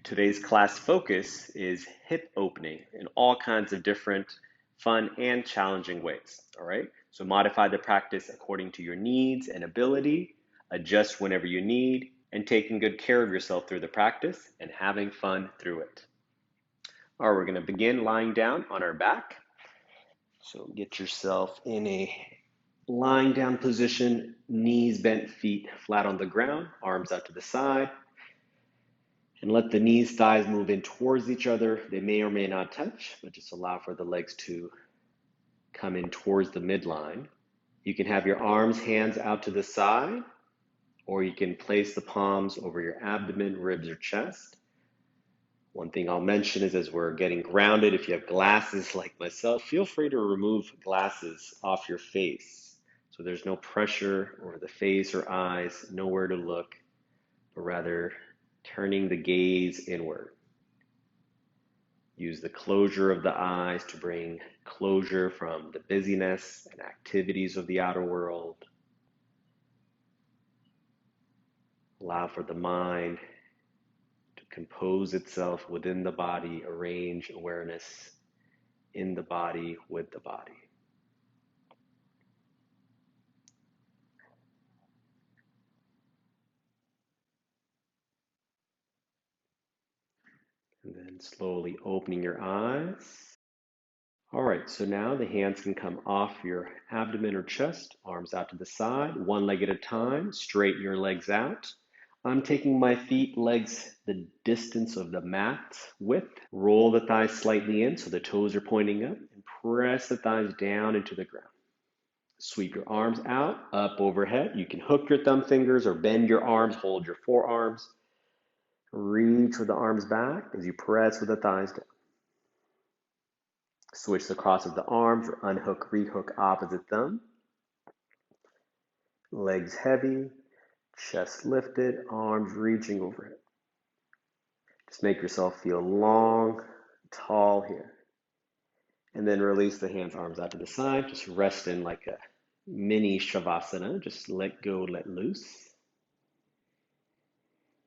Today's class focus is hip opening in all kinds of different fun and challenging ways. All right, so modify the practice according to your needs and ability, adjust whenever you need, and taking good care of yourself through the practice and having fun through it. All right, we're going to begin lying down on our back. So get yourself in a lying down position, knees bent, feet flat on the ground, arms out to the side. And let the knees, thighs move in towards each other. They may or may not touch, but just allow for the legs to come in towards the midline. You can have your arms, hands out to the side, or you can place the palms over your abdomen, ribs, or chest. One thing I'll mention is as we're getting grounded, if you have glasses like myself, feel free to remove glasses off your face. So there's no pressure over the face or eyes, nowhere to look, but rather turning the gaze inward. Use the closure of the eyes to bring closure from the busyness and activities of the outer world. Allow for the mind to compose itself within the body, arrange awareness in the body with the body. And then slowly opening your eyes. All right, so now the hands can come off your abdomen or chest, arms out to the side, one leg at a time, straighten your legs out. I'm taking my feet, legs the distance of the mat width. Roll the thighs slightly in so the toes are pointing up and press the thighs down into the ground. Sweep your arms out, up overhead. You can hook your thumb fingers or bend your arms, hold your forearms. Reach with the arms back as you press with the thighs down. Switch the cross of the arms or unhook, rehook opposite thumb. Legs heavy, chest lifted, arms reaching overhead. Just make yourself feel long, tall here. And then release the hands, arms out to the side. Just rest in like a mini Shavasana. Just let go, let loose.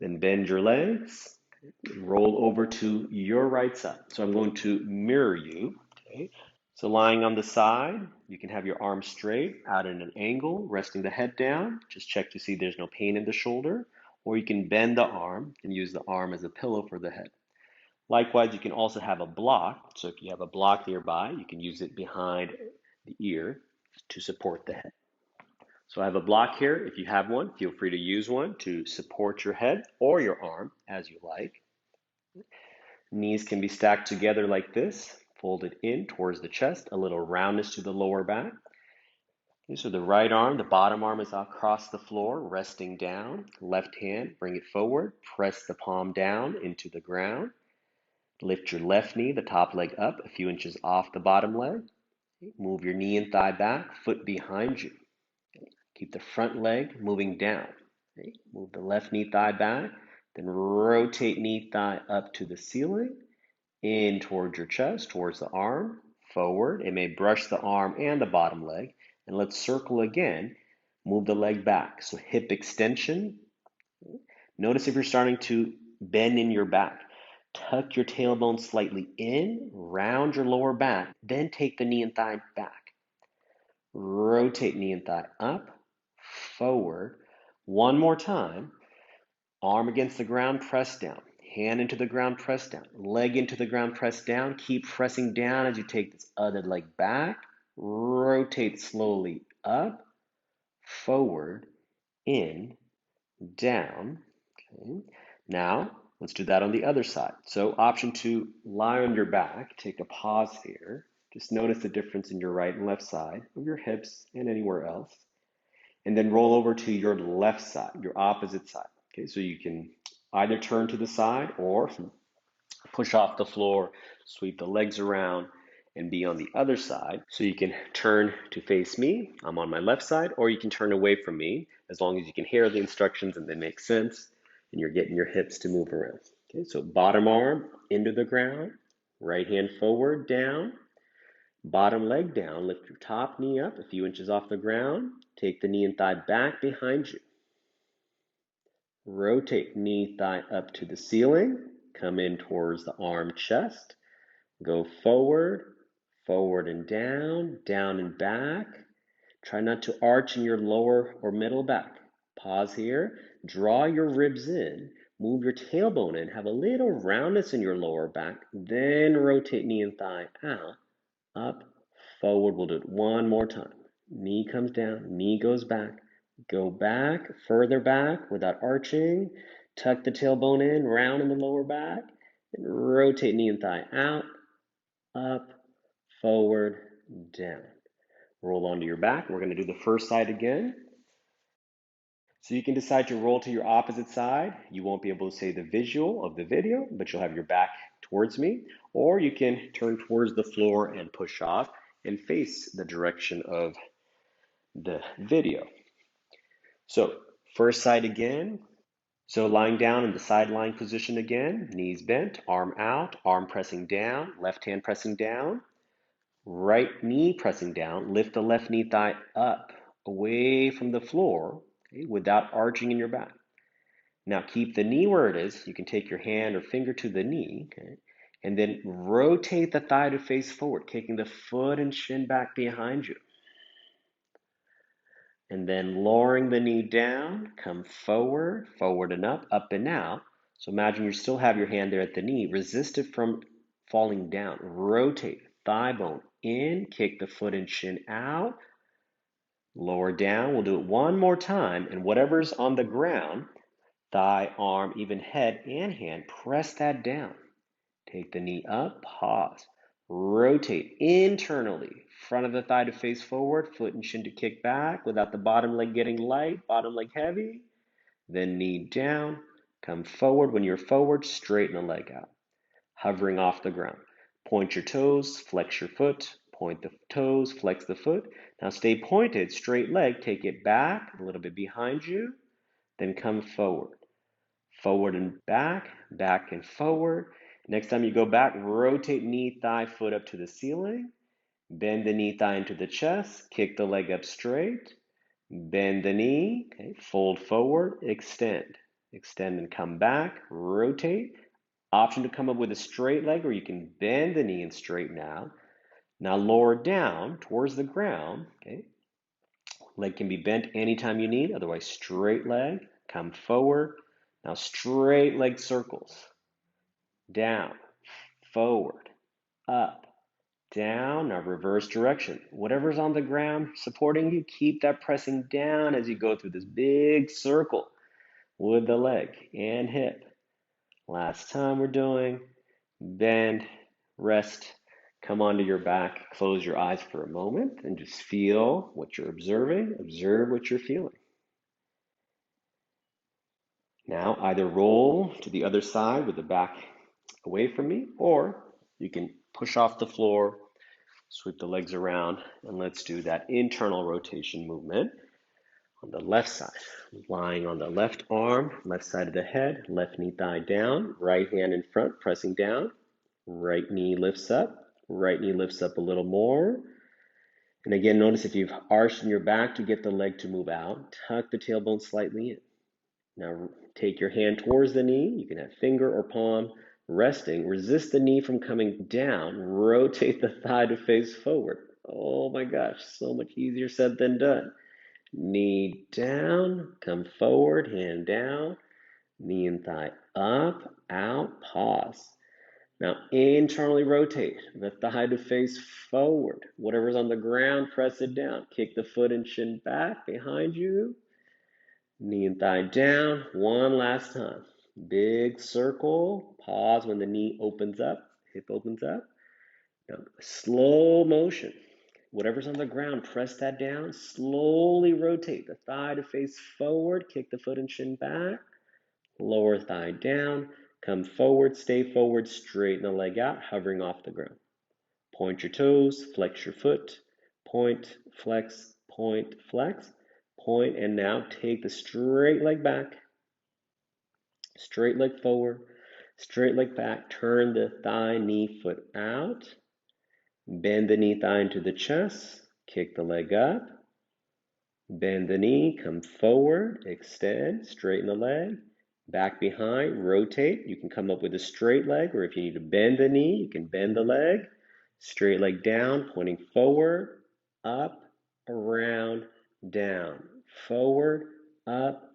Then bend your legs. Roll over to your right side. So I'm going to mirror you. Okay. So lying on the side, you can have your arms straight, out at an angle, resting the head down. Just check to see there's no pain in the shoulder. Or you can bend the arm and use the arm as a pillow for the head. Likewise, you can also have a block. So if you have a block nearby, you can use it behind the ear to support the head. So I have a block here. If you have one, feel free to use one to support your head or your arm as you like. Knees can be stacked together like this, folded in towards the chest, a little roundness to the lower back. Okay, so the right arm, the bottom arm is across the floor, resting down. Left hand, bring it forward, press the palm down into the ground. Lift your left knee, the top leg up, a few inches off the bottom leg. Move your knee and thigh back, foot behind you. Keep the front leg moving down. Move the left knee, thigh back, then rotate knee, thigh up to the ceiling, in towards your chest, towards the arm, forward. It may brush the arm and the bottom leg. And let's circle again. Move the leg back. So hip extension. Notice if you're starting to bend in your back. Tuck your tailbone slightly in, round your lower back, then take the knee and thigh back. Rotate knee and thigh up, forward. One more time. Arm against the ground, press down. Hand into the ground, press down. Leg into the ground, press down. Keep pressing down as you take this other leg back. Rotate slowly up, forward, in, down. Okay. Now, let's do that on the other side. So option 2, lie on your back. Take a pause here. Just notice the difference in your right and left side of your hips and anywhere else. And then roll over to your left side, your opposite side. Okay, so you can either turn to the side or push off the floor, sweep the legs around, and be on the other side. So you can turn to face me, I'm on my left side, or you can turn away from me as long as you can hear the instructions and they make sense and you're getting your hips to move around. Okay, so bottom arm into the ground, right hand forward, down, bottom leg down, lift your top knee up a few inches off the ground, take the knee and thigh back behind you. Rotate knee, thigh up to the ceiling. come in towards the arm, chest. Go forward, forward and down and back. Try not to arch in your lower or middle back. Pause here, draw your ribs in, move your tailbone in, have a little roundness in your lower back, then rotate knee and thigh out, up, forward. We'll do it one more time. Knee comes down, knee goes back, go back, further back without arching, tuck the tailbone in, round in the lower back, and rotate knee and thigh out, up, forward, down. Roll onto your back. We're going to do the first side again. So you can decide to roll to your opposite side. You won't be able to see the visual of the video, but you'll have your back towards me. Or you can turn towards the floor and push off and face the direction of the video. So first side again. So lying down in the side lying position again, knees bent, arm out, arm pressing down, left hand pressing down. Right knee pressing down, lift the left knee thigh up, away from the floor, okay, without arching in your back. Now keep the knee where it is. You can take your hand or finger to the knee, okay, and then rotate the thigh to face forward, kicking the foot and shin back behind you. And then lowering the knee down, come forward, forward and up and out. So imagine you still have your hand there at the knee. Resist it from falling down. Rotate, thigh bone in, kick the foot and shin out. Lower down. We'll do it one more time. And whatever's on the ground, thigh, arm, even head and hand, press that down. Take the knee up, pause. Rotate internally, front of the thigh to face forward, foot and shin to kick back without the bottom leg getting light, bottom leg heavy. Then knee down, come forward. When you're forward, straighten the leg out, hovering off the ground. Point your toes, flex your foot, point the toes, flex the foot. Now stay pointed, straight leg, take it back, a little bit behind you, then come forward. Forward and back and forward. Next time you go back, rotate knee, thigh, foot up to the ceiling. Bend the knee, thigh into the chest. Kick the leg up straight. Bend the knee. Okay, fold forward, extend. Extend and come back. Rotate. Option to come up with a straight leg, or you can bend the knee and straighten out. Now lower down towards the ground. Okay. Leg can be bent anytime you need, otherwise straight leg. Come forward. Now straight leg circles. Down, forward, up, down. Now reverse direction. Whatever's on the ground supporting you, keep that pressing down as you go through this big circle with the leg and hip. Last time we're doing bend, rest, come onto your back, close your eyes for a moment and just feel what you're observing, observe what you're feeling. Now either roll to the other side with the back away from me, or you can push off the floor, sweep the legs around, and let's do that internal rotation movement on the left side. Lying on the left arm, left side of the head, left knee thigh down, right hand in front, pressing down, right knee lifts up a little more. And again, notice if you've arched in your back to get the leg to move out, tuck the tailbone slightly in. Now take your hand towards the knee. You can have finger or palm resting. Resist the knee from coming down. Rotate the thigh to face forward. Oh my gosh, so much easier said than done. Knee down, come forward, hand down, knee and thigh up, out, pause. Now internally rotate the thigh to face forward. Whatever's on the ground, press it down. Kick the foot and shin back behind you. Knee and thigh down. One last time. Big circle. Pause when the knee opens up, hip opens up. Now, slow motion. Whatever's on the ground, press that down. Slowly rotate the thigh to face forward. Kick the foot and shin back. Lower thigh down. Come forward, stay forward, straighten the leg out, hovering off the ground. Point your toes, flex your foot. Point, flex, point, and now take the straight leg back, straight leg forward, straight leg back, turn the thigh, knee, foot out, bend the knee, thigh into the chest, kick the leg up, bend the knee, come forward, extend, straighten the leg, Back behind, rotate. You can come up with a straight leg, or if you need to bend the knee, you can bend the leg. Straight leg down, pointing forward, up, around, down. Forward, up,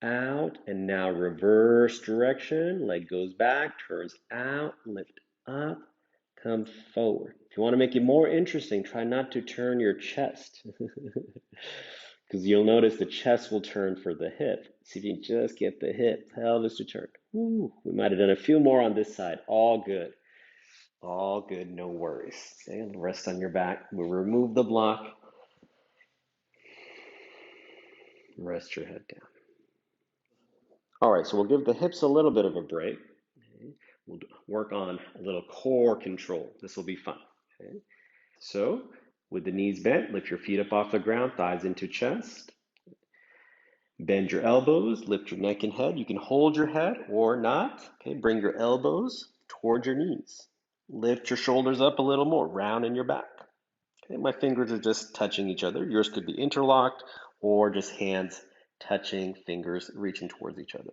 out, and now reverse direction. Leg goes back, turns out, lift up, come forward. If you want to make it more interesting, try not to turn your chest. Because you'll notice the chest will turn for the hip. See if you can just get the hip, pelvis to turn. Woo. We might have done a few more on this side. All good. All good, no worries. Okay, rest on your back. We'll remove the block. Rest your head down. All right, so we'll give the hips a little bit of a break. Okay. We'll work on a little core control. This will be fun. Okay. So, with the knees bent, lift your feet up off the ground, thighs into chest. Bend your elbows, lift your neck and head. You can hold your head or not. Okay, bring your elbows towards your knees. Lift your shoulders up a little more, round in your back. Okay, my fingers are just touching each other. Yours could be interlocked or just hands touching, fingers reaching towards each other.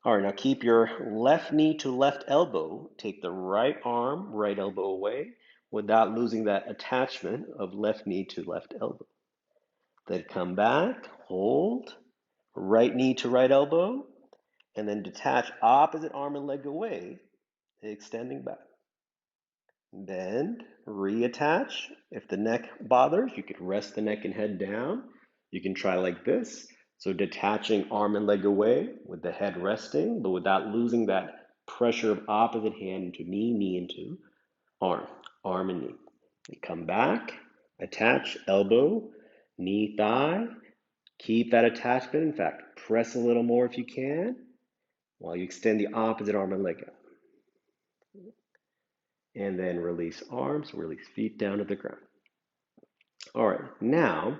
All right, now keep your left knee to left elbow. Take the right arm, right elbow away without losing that attachment of left knee to left elbow. Then come back, hold, right knee to right elbow, and then detach opposite arm and leg away, extending back. Bend, reattach. If the neck bothers, you could rest the neck and head down. You can try like this. So detaching arm and leg away with the head resting, but without losing that pressure of opposite hand into knee, knee into arm, arm and knee. And come back, attach elbow, knee, thigh. Keep that attachment. In fact, press a little more if you can while you extend the opposite arm and leg out. And then release arms, release feet down to the ground. All right, now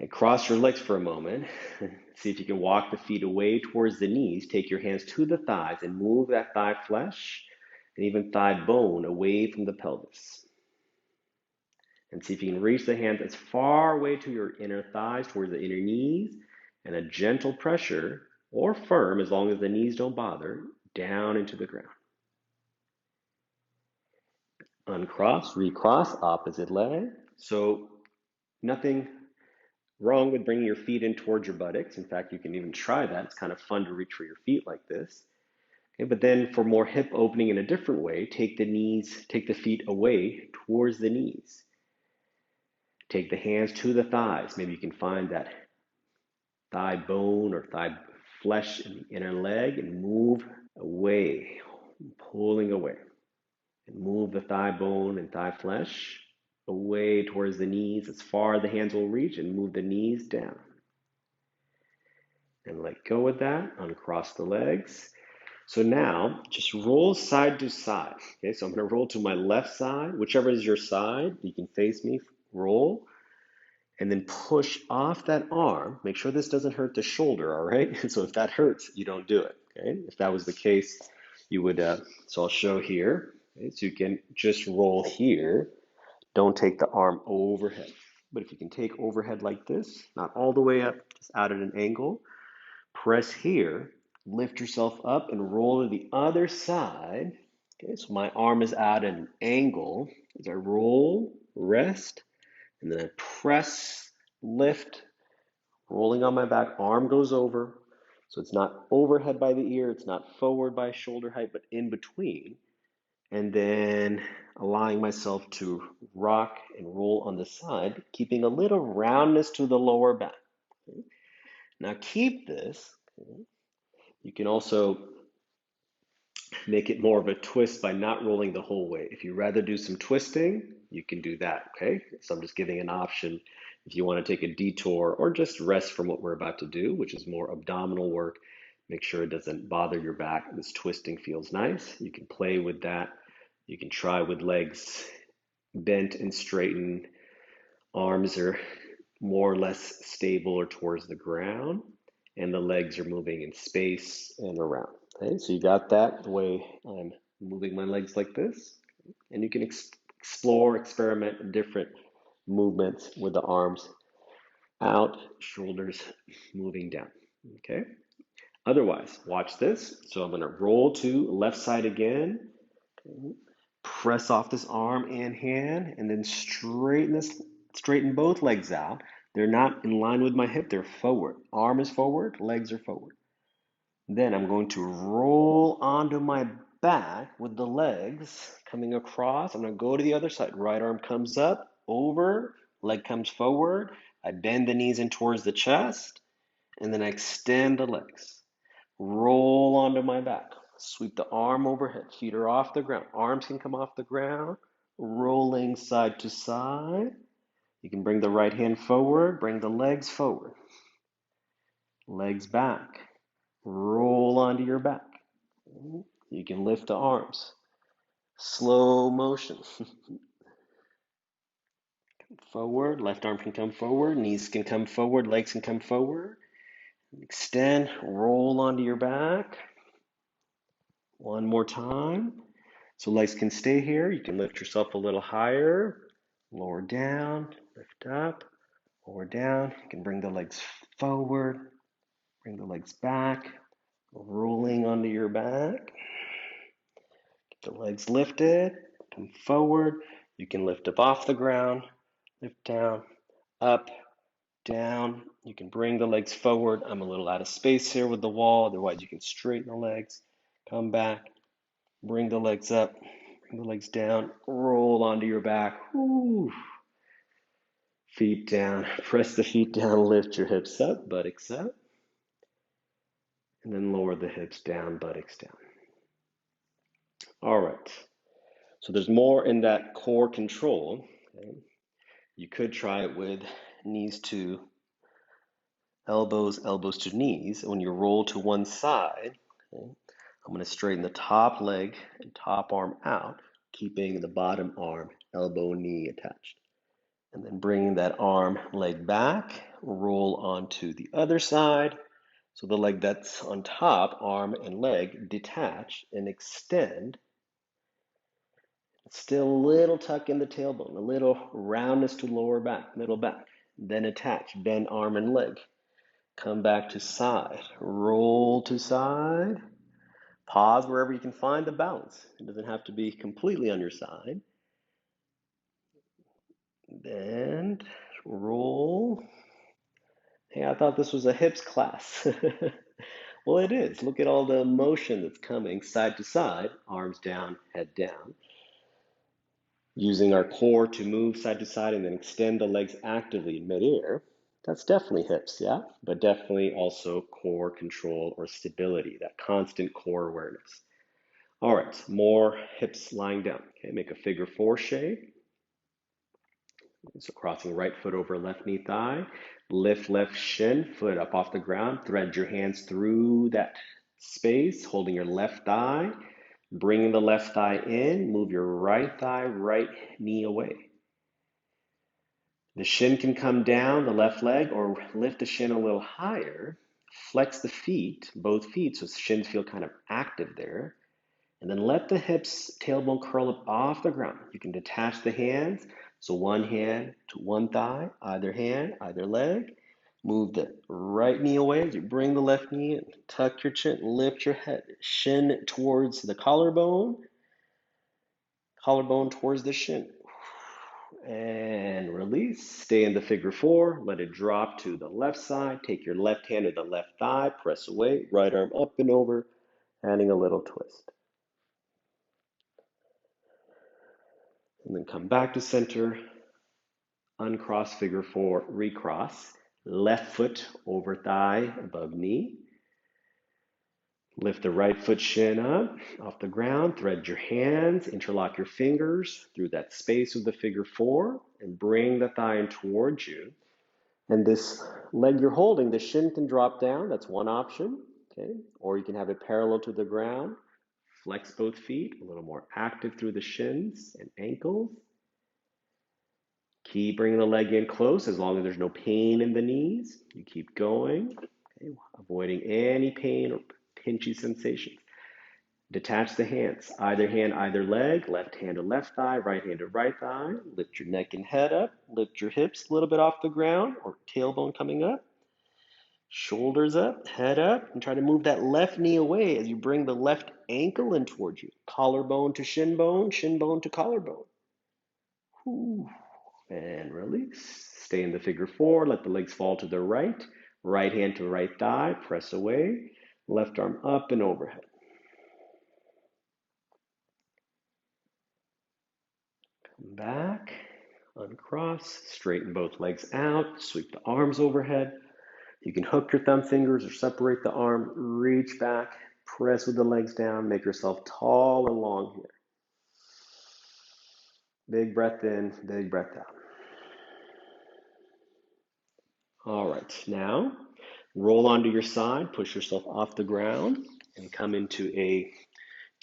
cross your legs for a moment. See if you can walk the feet away towards the knees. Take your hands to the thighs and move that thigh flesh and even thigh bone away from the pelvis. And see if you can reach the hands as far away to your inner thighs towards the inner knees, and a gentle pressure or firm, as long as the knees don't bother, down into the ground. Uncross, recross, opposite leg. So nothing wrong with bringing your feet in towards your buttocks. In fact, you can even try that. It's kind of fun to reach for your feet like this. Okay, but then for more hip opening in a different way, take the feet away towards the knees. Take the hands to the thighs. Maybe you can find that thigh bone or thigh flesh in the inner leg and move away, pulling away. And move the thigh bone and thigh flesh away towards the knees as far as the hands will reach, and move the knees down. And let go of that, uncross the legs. So now just roll side to side. Okay, so I'm going to roll to my left side, whichever is your side, you can face me, roll. And then push off that arm. Make sure this doesn't hurt the shoulder, all right? So if that hurts, you don't do it, okay? If that was the case, you would, so I'll show here. Okay? So you can just roll here. Don't take the arm overhead. But if you can take overhead like this, not all the way up, just out at an angle, press here, lift yourself up and roll to the other side. Okay, so my arm is at an angle. As I roll, rest, and then I press, lift, rolling on my back, arm goes over. So it's not overhead by the ear, it's not forward by shoulder height, but in between. And then allowing myself to rock and roll on the side, keeping a little roundness to the lower back. Okay. Now keep this. Okay. You can also make it more of a twist by not rolling the whole way. If you rather do some twisting, you can do that, okay? So I'm just giving an option if you want to take a detour or just rest from what we're about to do, which is more abdominal work. Make sure it doesn't bother your back. This twisting feels nice. You can play with that. You can try with legs bent and straightened. Arms are more or less stable or towards the ground, and the legs are moving in space and around. Okay, so you got that the way I'm moving my legs like this, and you can explore, experiment different movements with the arms out, shoulders moving down. Okay, Otherwise, watch this. So I'm going to roll to left side again. Press off this arm and hand, and then straighten both legs out. They're not in line with my hip, they're forward. Arm is forward, legs are forward. Then I'm going to roll onto my back with the legs coming across. I'm going to go to the other side. Right arm comes up, over, leg comes forward. I bend the knees in towards the chest, and then I extend the legs. Roll onto my back. Sweep the arm overhead. Feet are off the ground. Arms can come off the ground. Rolling side to side. You can bring the right hand forward. Bring the legs forward. Legs back. Roll onto your back. You can lift the arms. Slow motion. Forward. Left arm can come forward. Knees can come forward. Legs can come forward. Extend. Roll onto your back. One more time. So legs can stay here. You can lift yourself a little higher. Lower down. Lift up. Lower down. You can bring the legs forward. Bring the legs back. Rolling onto your back. Get the legs lifted. Come forward. You can lift up off the ground. Lift down. Up. Down. You can bring the legs forward. I'm a little out of space here with the wall. Otherwise, you can straighten the legs. Come back. Bring the legs up, bring the legs down, roll onto your back. Woo. Feet down, press the feet down, lift your hips up, buttocks up, and then lower the hips down, buttocks down. All right, so there's more in that core control. Okay? You could try it with knees to elbows, elbows to knees. When you roll to one side, okay, I'm going to straighten the top leg and top arm out, keeping the bottom arm, elbow, knee attached. And then bringing that arm, leg back, roll onto the other side. So the leg that's on top, arm and leg, detach and extend. Still a little tuck in the tailbone, a little roundness to lower back, middle back. Then attach, bend arm and leg. Come back to side, roll to side. Pause wherever you can find the balance. It doesn't have to be completely on your side. Bend, roll. Hey, I thought this was a hips class. Well, it is. Look at all the motion that's coming side to side, arms down, head down. Using our core to move side to side and then extend the legs actively in midair. That's definitely hips, yeah? But definitely also core control or stability, that constant core awareness. All right, more hips lying down. Okay, make a figure four shape. So crossing right foot over left knee thigh, lift left shin, foot up off the ground, thread your hands through that space, holding your left thigh, bringing the left thigh in, move your right thigh, right knee away. The shin can come down, the left leg, or lift the shin a little higher, flex the feet, both feet, so shins feel kind of active there. And then let the hips, tailbone curl up off the ground. You can detach the hands. So one hand to one thigh, either hand, either leg. Move the right knee away as you bring the left knee in. Tuck your chin, lift your head. Shin towards the collarbone. Collarbone towards the shin. And release. Stay in the figure four. Let it drop to the left side. Take your left hand to the left thigh. Press away. Right arm up and over. Adding a little twist. And then come back to center, uncross figure four, recross, left foot over thigh above knee. Lift the right foot shin up off the ground, thread your hands, interlock your fingers through that space of the figure four, and bring the thigh in towards you. And this leg you're holding, the shin can drop down, that's one option, okay? Or you can have it parallel to the ground. Flex both feet, a little more active through the shins and ankles. Keep bringing the leg in close as long as there's no pain in the knees. You keep going, okay, avoiding any pain or pinchy sensations. Detach the hands, either hand, either leg, left hand to left thigh, right hand to right thigh. Lift your neck and head up, lift your hips a little bit off the ground or tailbone coming up. Shoulders up, head up, and try to move that left knee away as you bring the left ankle in towards you. Collarbone to shin bone to collarbone. Whew. And release. Stay in the figure four. Let the legs fall to the right. Right hand to right thigh. Press away. Left arm up and overhead. Come back. Uncross. Straighten both legs out. Sweep the arms overhead. You can hook your thumb fingers or separate the arm. Reach back. Press with the legs down. Make yourself tall and long here. Big breath in. Big breath out. All right, now roll onto your side, push yourself off the ground, and come into a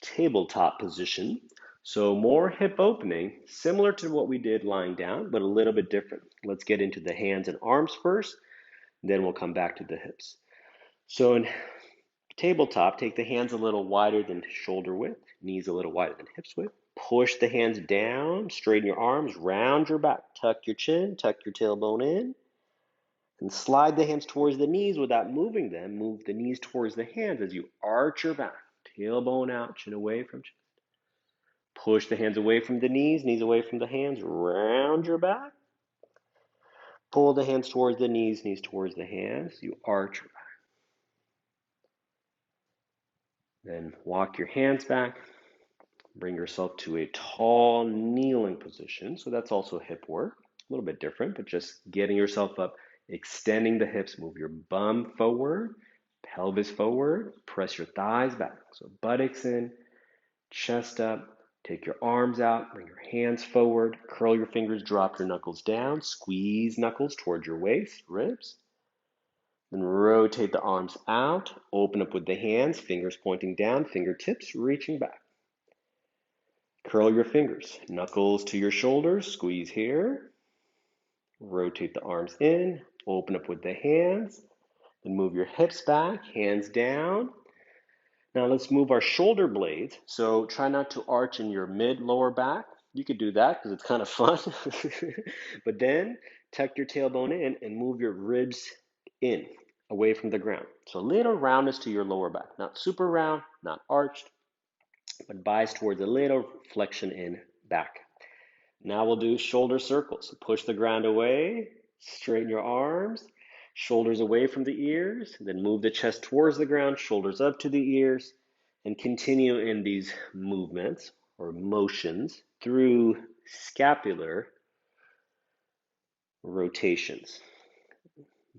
tabletop position. So more hip opening, similar to what we did lying down, but a little bit different. Let's get into the hands and arms first, then we'll come back to the hips. So in tabletop, take the hands a little wider than shoulder width, knees a little wider than hips width. Push the hands down, straighten your arms, round your back, tuck your chin, tuck your tailbone in. And slide the hands towards the knees without moving them. Move the knees towards the hands as you arch your back. Tailbone out, chin away from chin. Push the hands away from the knees away from the hands. Round your back. Pull the hands towards the knees towards the hands. You arch your back. Then walk your hands back. Bring yourself to a tall kneeling position. So that's also hip work. A little bit different, but just getting yourself up, extending the hips, move your bum forward, pelvis forward, press your thighs back. So buttocks in, chest up, take your arms out, bring your hands forward, curl your fingers, drop your knuckles down, squeeze knuckles towards your waist, ribs. Then rotate the arms out, open up with the hands, fingers pointing down, fingertips reaching back. Curl your fingers, knuckles to your shoulders, squeeze here. Rotate the arms in, open up with the hands, then move your hips back, hands down. Now let's move our shoulder blades. So try not to arch in your mid-lower back. You could do that because it's kind of fun. But then tuck your tailbone in and move your ribs in, away from the ground. So a little roundness to your lower back. Not super round, not arched, but bias towards a little flexion in back. Now we'll do shoulder circles. So push the ground away, straighten your arms, shoulders away from the ears, then move the chest towards the ground, shoulders up to the ears, and continue in these movements or motions through scapular rotations.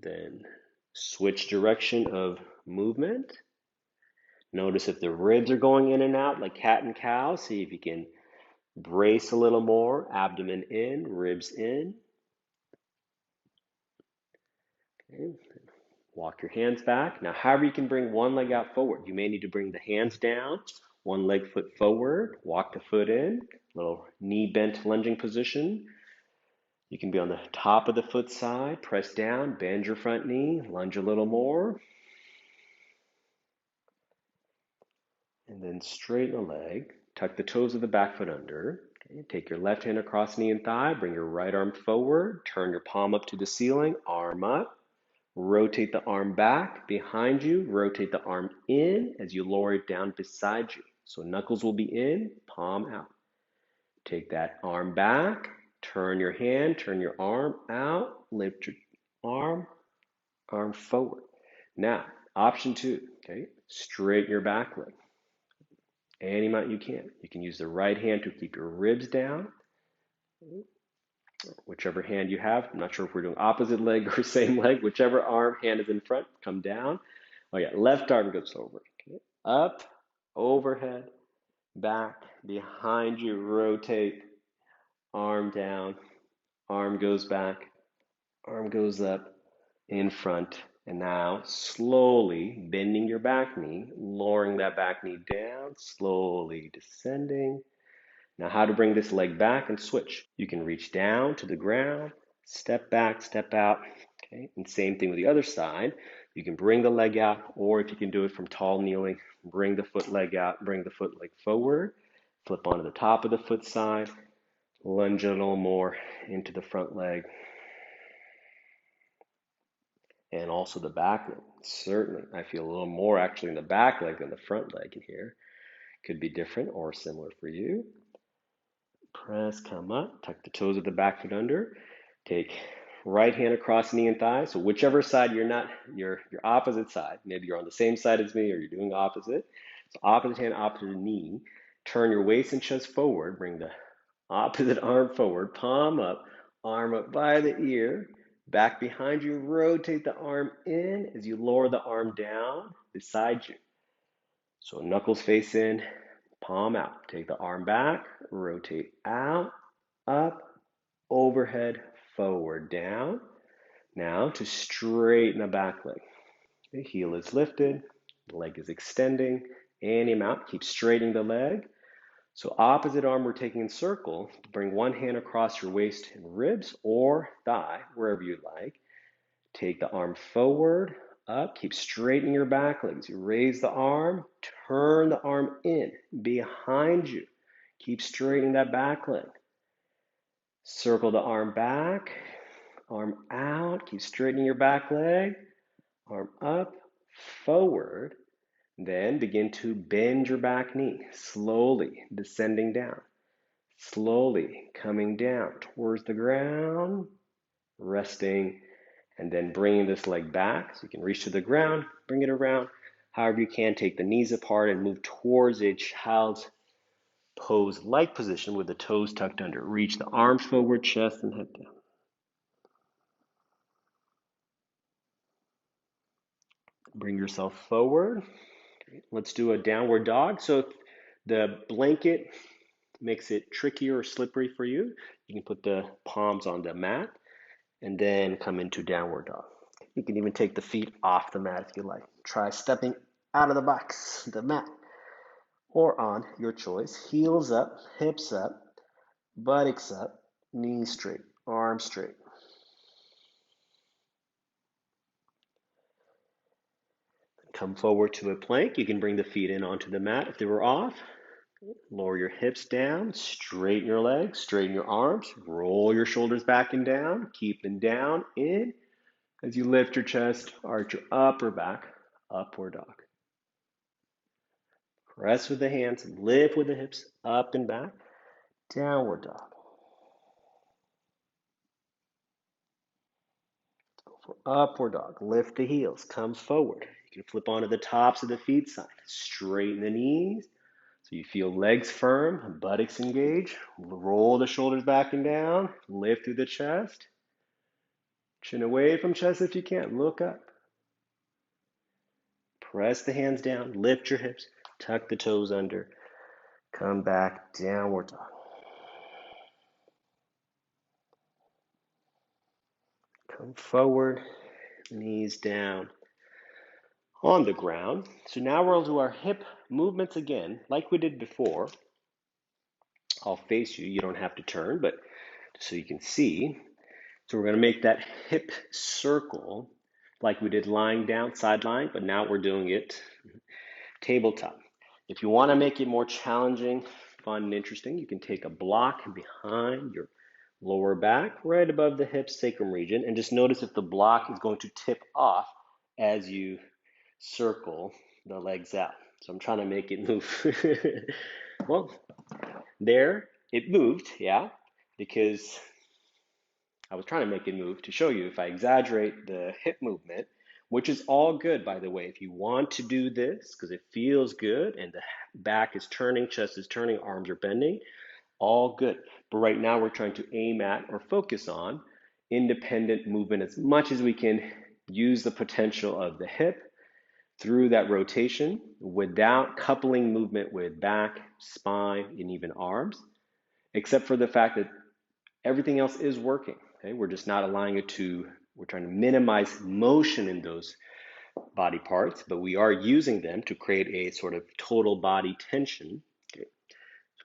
Then switch direction of movement. Notice if the ribs are going in and out like cat and cow. See if you can brace a little more, abdomen in, ribs in. Okay. Walk your hands back. Now, however you can bring one leg out forward. You may need to bring the hands down, one leg foot forward, walk the foot in, little knee bent lunging position. You can be on the top of the foot side, press down, bend your front knee, lunge a little more. And then straighten the leg, tuck the toes of the back foot under. Okay. Take your left hand across knee and thigh, bring your right arm forward, turn your palm up to the ceiling, arm up. Rotate the arm back behind you, rotate the arm in as you lower it down beside you. So knuckles will be in, palm out. Take that arm back, turn your hand, turn your arm out, lift your arm forward. Now, option two, okay, straighten your back leg. Any amount you can. You can use the right hand to keep your ribs down. Whichever hand you have. I'm not sure if we're doing opposite leg or same leg. Whichever hand is in front, come down. Oh yeah, left arm goes over. Okay. Up, overhead, back, behind you, rotate, arm down, arm goes back, arm goes up, in front. And now slowly bending your back knee, lowering that back knee down, slowly descending. Now how to bring this leg back and switch. You can reach down to the ground, step back, step out, okay? And same thing with the other side. You can bring the leg out, or if you can do it from tall kneeling, bring the foot leg out, bring the foot leg forward, flip onto the top of the foot side, lunge a little more into the front leg. and also the back leg. Certainly, I feel a little more actually in the back leg than the front leg in here. Could be different or similar for you. Press, come up, tuck the toes of the back foot under. Take right hand across knee and thigh. So whichever side you're not, your opposite side. Maybe you're on the same side as me or you're doing opposite. So opposite hand, opposite knee. Turn your waist and chest forward. Bring the opposite arm forward, palm up, arm up by the ear. Back behind you, rotate the arm in as you lower the arm down beside you. So knuckles face in, palm out. Take the arm back, rotate out, up, overhead, forward, down. Now to straighten the back leg. The heel is lifted, the leg is extending, and aim out. Keep straightening the leg. So opposite arm we're taking in circle. Bring one hand across your waist and ribs or thigh, wherever you like. Take the arm forward, up. Keep straightening your back legs. You raise the arm, turn the arm in, behind you. Keep straightening that back leg. Circle the arm back, arm out. Keep straightening your back leg. Arm up, forward. Then begin to bend your back knee, slowly descending down. Slowly coming down towards the ground, resting, and then bringing this leg back so you can reach to the ground, bring it around. However you can, take the knees apart and move towards a child's pose-like position with the toes tucked under. Reach the arms forward, chest and head down. Bring yourself forward. Let's do a downward dog. So if the blanket makes it trickier or slippery for you, you can put the palms on the mat and then come into downward dog. You can even take the feet off the mat if you like. Try stepping out of the box, the mat, or on, your choice. Heels up, hips up, buttocks up, knees straight, arms straight. Come forward to a plank. You can bring the feet in onto the mat if they were off. Lower your hips down, straighten your legs, straighten your arms, roll your shoulders back and down, keep them down, in. As you lift your chest, arch your upper back, upward dog. Press with the hands, lift with the hips, up and back, downward dog. Go for upward dog. Lift the heels, come forward. You can flip onto the tops of the feet side. Straighten the knees so you feel legs firm, buttocks engaged. Roll the shoulders back and down, lift through the chest. Chin away from chest if you can, look up. Press the hands down, lift your hips, tuck the toes under. Come back, downward dog. Come forward, knees down on the ground. So now we'll do our hip movements again, like we did before. I'll face you, you don't have to turn, but so you can see. So we're going to make that hip circle like we did lying down, side lying, but now we're doing it tabletop. If you want to make it more challenging, fun, and interesting, you can take a block behind your lower back, right above the hip sacrum region, and just notice if the block is going to tip off as you circle the legs out. So I'm trying to make it move. Well, there, it moved, yeah, because I was trying to make it move to show you if I exaggerate the hip movement, which is all good, by the way. If you want to do this, because it feels good and the back is turning, chest is turning, arms are bending, all good. But right now we're trying to aim at or focus on independent movement as much as we can. Use the potential of the hip through that rotation without coupling movement with back, spine, and even arms, except for the fact that everything else is working. Okay? We're just not allowing it to, we're trying to minimize motion in those body parts, but we are using them to create a sort of total body tension. Okay?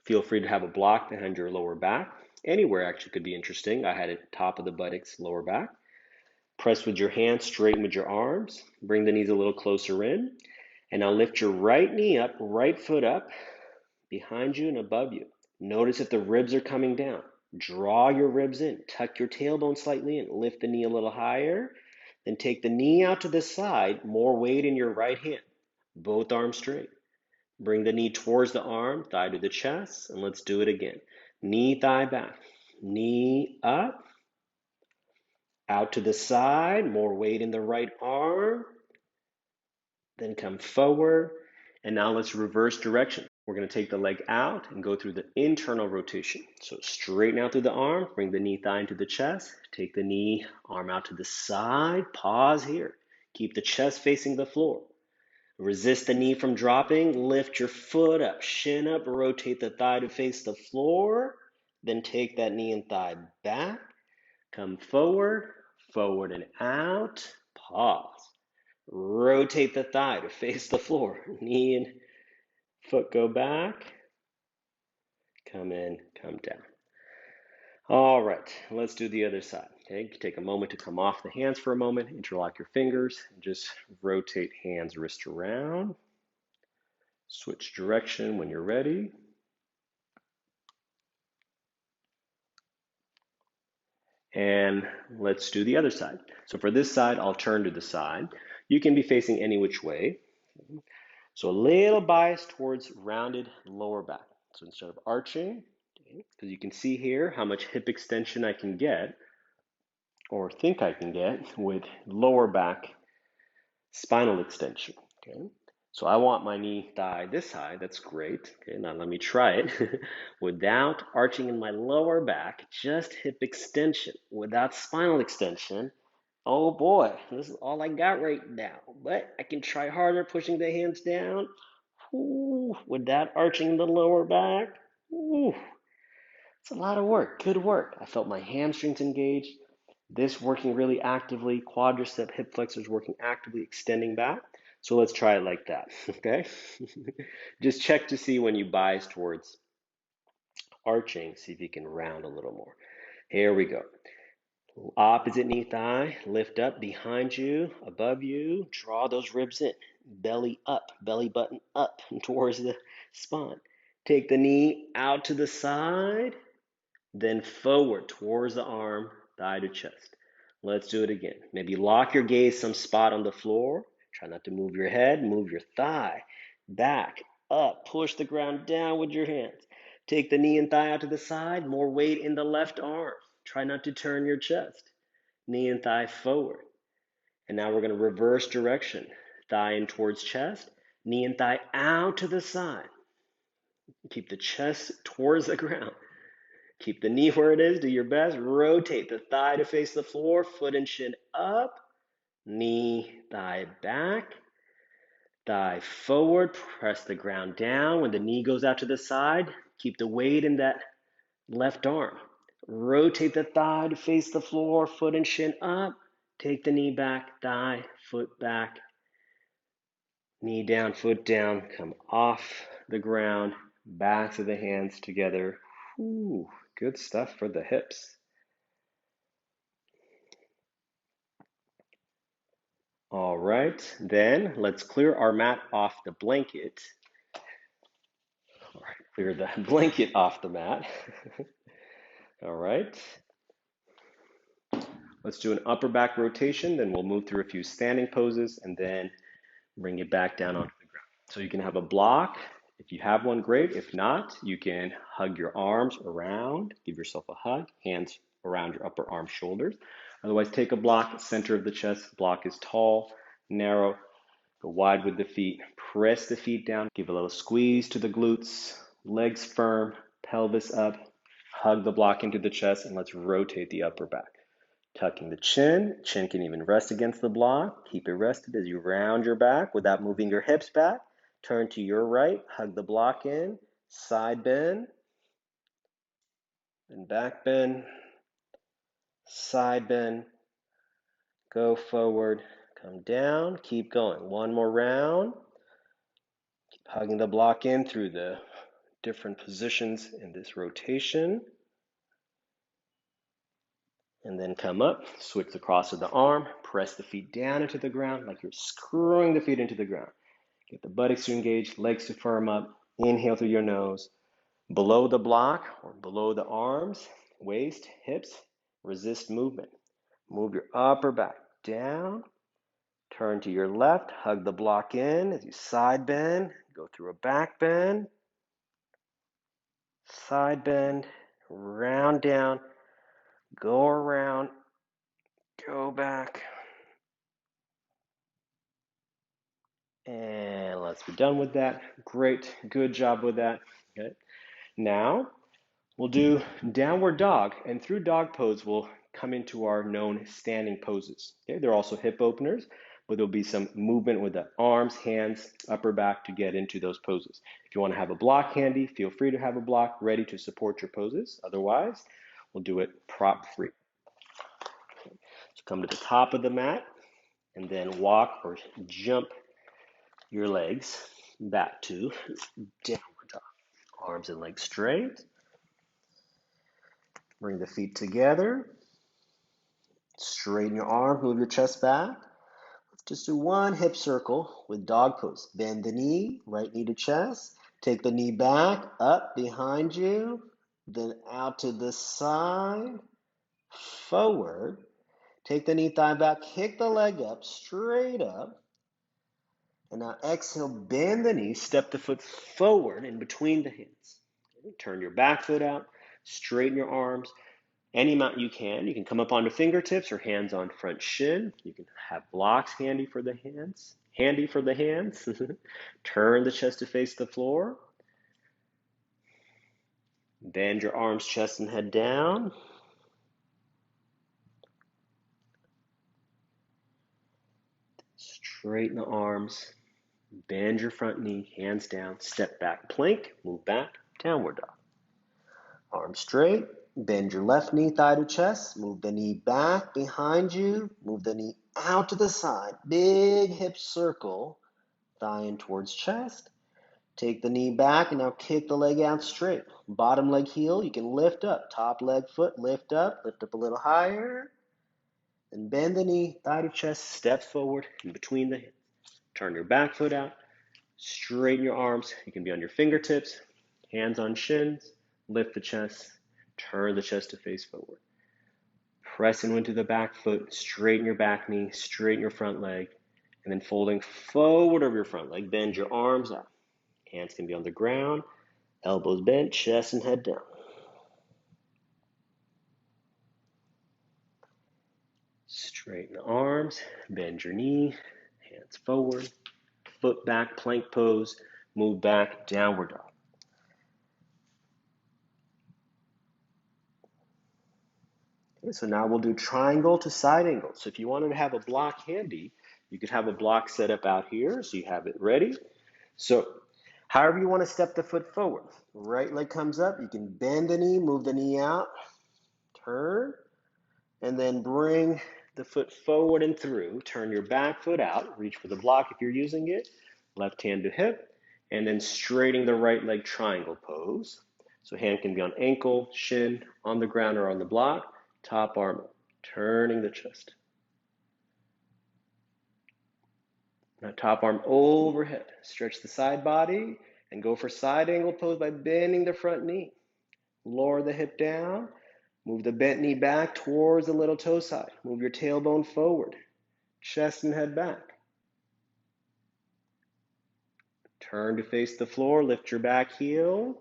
Feel free to have a block behind your lower back. Anywhere actually could be interesting. I had it top of the buttocks, lower back. Press with your hands, straighten with your arms. Bring the knees a little closer in. And now lift your right knee up, right foot up, behind you and above you. Notice if the ribs are coming down. Draw your ribs in. Tuck your tailbone slightly in. Lift the knee a little higher. Then take the knee out to the side, more weight in your right hand. Both arms straight. Bring the knee towards the arm, thigh to the chest, and let's do it again. Knee, thigh back. Knee up, out to the side, more weight in the right arm. Then come forward, and now let's reverse direction. We're going to take the leg out and go through the internal rotation. So straighten out through the arm, bring the knee, thigh into the chest, take the knee, arm out to the side, pause here. Keep the chest facing the floor. Resist the knee from dropping, lift your foot up, shin up, rotate the thigh to face the floor, then take that knee and thigh back, come forward, forward and out, pause. Rotate the thigh to face the floor, knee and foot go back, come in, come down. All right, let's do the other side. Okay, take a moment to come off the hands for a moment, interlock your fingers, and just rotate hands, wrist around. Switch direction when you're ready. And let's do the other side. So for this side, I'll turn to the side. You can be facing any which way. So a little bias towards rounded lower back. So instead of arching, because you can see here how much hip extension I can get, or think I can get, with lower back spinal extension. Okay. So I want my knee, thigh this high. That's great. Okay, now let me try it without arching in my lower back, just hip extension, without spinal extension. Oh boy, this is all I got right now. But I can try harder, pushing the hands down. Ooh, without arching the lower back. Ooh, it's a lot of work. Good work. I felt my hamstrings engaged. This working really actively, quadricep, hip flexors working actively, extending back. So let's try it like that, okay? Just check to see when you bias towards arching, see if you can round a little more. Here we go. Opposite knee, thigh, lift up behind you, above you, draw those ribs in. Belly up, belly button up towards the spine. Take the knee out to the side, then forward towards the arm, thigh to chest. Let's do it again. Maybe lock your gaze some spot on the floor. Try not to move your head, move your thigh. Back, up, push the ground down with your hands. Take the knee and thigh out to the side, more weight in the left arm. Try not to turn your chest. Knee and thigh forward. And now we're going to reverse direction. Thigh in towards chest, knee and thigh out to the side. Keep the chest towards the ground. Keep the knee where it is, do your best. Rotate the thigh to face the floor, foot and shin up, knee, thigh back, thigh forward, press the ground down. When the knee goes out to the side, keep the weight in that left arm. Rotate the thigh to face the floor, foot and shin up, take the knee back, thigh, foot back, knee down, foot down, come off the ground, backs of the hands together. Ooh, good stuff for the hips. All right, then let's clear our mat off the blanket. All right, clear the blanket off the mat. All right. Let's do an upper back rotation, then we'll move through a few standing poses and then bring it back down onto the ground. So you can have a block. If you have one, great. If not, you can hug your arms around, give yourself a hug, hands around your upper arm shoulders. Otherwise, take a block, center of the chest. Block is tall, narrow, go wide with the feet. Press the feet down, give a little squeeze to the glutes, legs firm, pelvis up, hug the block into the chest, and let's rotate the upper back. Tucking the chin. Chin can even rest against the block. Keep it rested as you round your back without moving your hips back. Turn to your right. Hug the block in. Side bend. And back bend. Side bend. Go forward. Come down. Keep going. One more round. Keep hugging the block in through the different positions in this rotation. And then come up, switch the cross of the arm, press the feet down into the ground like you're screwing the feet into the ground. Get the buttocks to engage, legs to firm up. Inhale through your nose. Below the block or below the arms, waist, hips, resist movement. Move your upper back. down. Turn to your left, hug the block in as you side bend, go through a back bend, side bend, round down, go around, go back, and let's be done with that. Great, good job with that. Okay. Now, we'll do downward dog, and through dog pose, we'll come into our known standing poses. Okay, they're also hip openers, but there'll be some movement with the arms, hands, upper back to get into those poses. If you want to have a block handy, feel free to have a block ready to support your poses. Otherwise, we'll do it prop free. So come to the top of the mat, and then walk or jump your legs back to downward dog. Arms and legs straight. Bring the feet together. Straighten your arm, move your chest back. Let's just do one hip circle with dog pose. Bend the knee, right knee to chest. Take the knee back, up behind you, then out to the side, forward. Take the knee thigh back, kick the leg up, straight up. And now exhale, bend the knee, step the foot forward in between the hands. Turn your back foot out, straighten your arms. Any amount you can. You can come up onto fingertips or hands on front shin. You can have blocks handy for the hands. Turn the chest to face the floor. Bend your arms, chest, and head down. Straighten the arms. Bend your front knee, hands down. Step back, plank. Move back, downward dog. Arms straight. Bend your left knee, thigh to chest. Move the knee back behind you. Move the knee out to the side. Big hip circle. Thigh in towards chest. Take the knee back and now kick the leg out straight. Bottom leg heel, you can lift up. Top leg foot, lift up a little higher. And bend the knee, thigh to chest, step forward in between the hands. Turn your back foot out. Straighten your arms. You can be on your fingertips, hands on shins. Lift the chest. Turn the chest to face forward. Press into the back foot. Straighten your back knee. Straighten your front leg. And then folding forward over your front leg. Bend your arms out. Hands can be on the ground. Elbows bent. Chest and head down. Straighten the arms. Bend your knee. Hands forward. Foot back. Plank pose. Move back. Downward dog. Okay, so now we'll do triangle to side angle. So if you wanted to have a block handy, you could have a block set up out here so you have it ready. So however you want to step the foot forward. Right leg comes up. You can bend the knee, move the knee out, turn, and then bring the foot forward and through. Turn your back foot out. Reach for the block if you're using it. Left hand to hip. And then straightening the right leg triangle pose. So hand can be on ankle, shin, on the ground or on the block. Top arm up, turning the chest. Now top arm overhead. Stretch the side body and go for side angle pose by bending the front knee. Lower the hip down. Move the bent knee back towards the little toe side. Move your tailbone forward. Chest and head back. Turn to face the floor. Lift your back heel.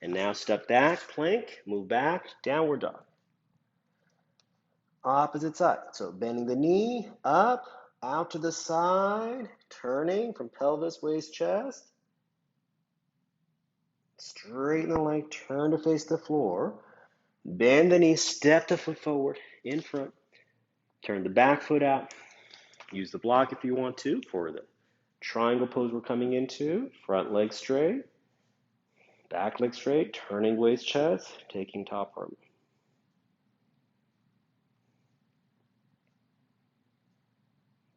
And now step back, plank. Move back, downward dog. Opposite side. So bending the knee, up, out to the side, turning from pelvis, waist, chest. Straighten the leg, turn to face the floor. Bend the knee, step the foot forward, in front. Turn the back foot out. Use the block if you want to for the triangle pose we're coming into. Front leg straight, back leg straight, turning waist, chest, taking top arm.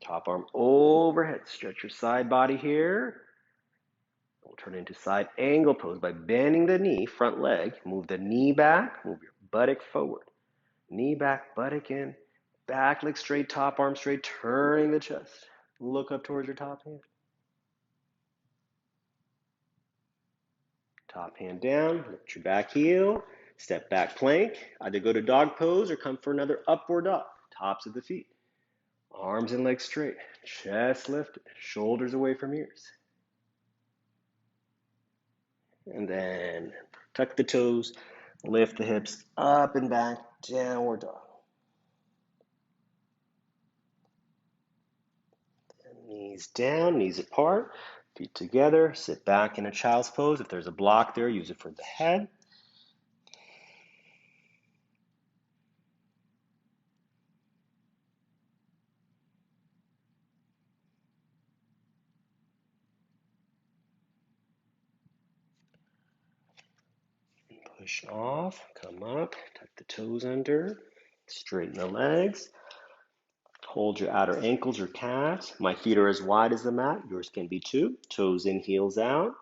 Top arm overhead. Stretch your side body here. We'll turn into side angle pose by bending the knee, front leg. Move the knee back. Move your buttock forward. Knee back, buttock in. Back leg straight, top arm straight, turning the chest. Look up towards your top hand. Top hand down. Lift your back heel. Step back plank. Either go to dog pose or come for another upward dog. Tops of the feet. Arms and legs straight. Chest lifted. Shoulders away from ears. And then tuck the toes. Lift the hips up and back. Downward dog. Knees down, knees apart. Feet together. Sit back in a child's pose. If there's a block there, use it for the head. Push off, come up, tuck the toes under, straighten the legs, hold your outer ankles or calves. My feet are as wide as the mat, yours can be too. Toes in, heels out.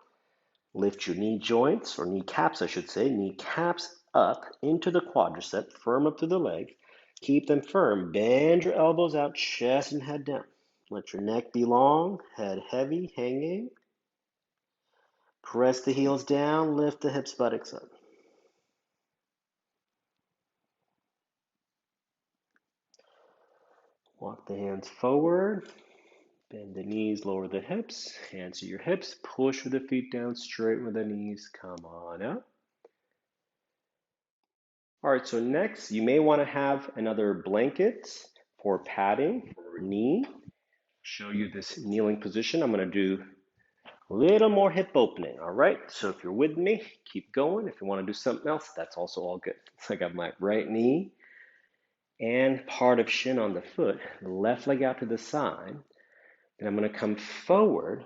Lift your knee joints, or knee caps, I should say, knee caps up into the quadricep, firm up through the leg. Keep them firm. Bend your elbows out, chest and head down. Let your neck be long, head heavy, hanging. Press the heels down, lift the hips, buttocks up. Walk the hands forward. Bend the knees, lower the hips, hands to your hips, push with the feet down, straight with the knees, come on up. All right, so next, you may want to have another blanket for padding for knee. Show you this kneeling position. I'm going to do a little more hip opening, all right? So if you're with me, keep going. If you want to do something else, that's also all good. So I got my right knee and part of shin on the foot, the left leg out to the side, and I'm going to come forward,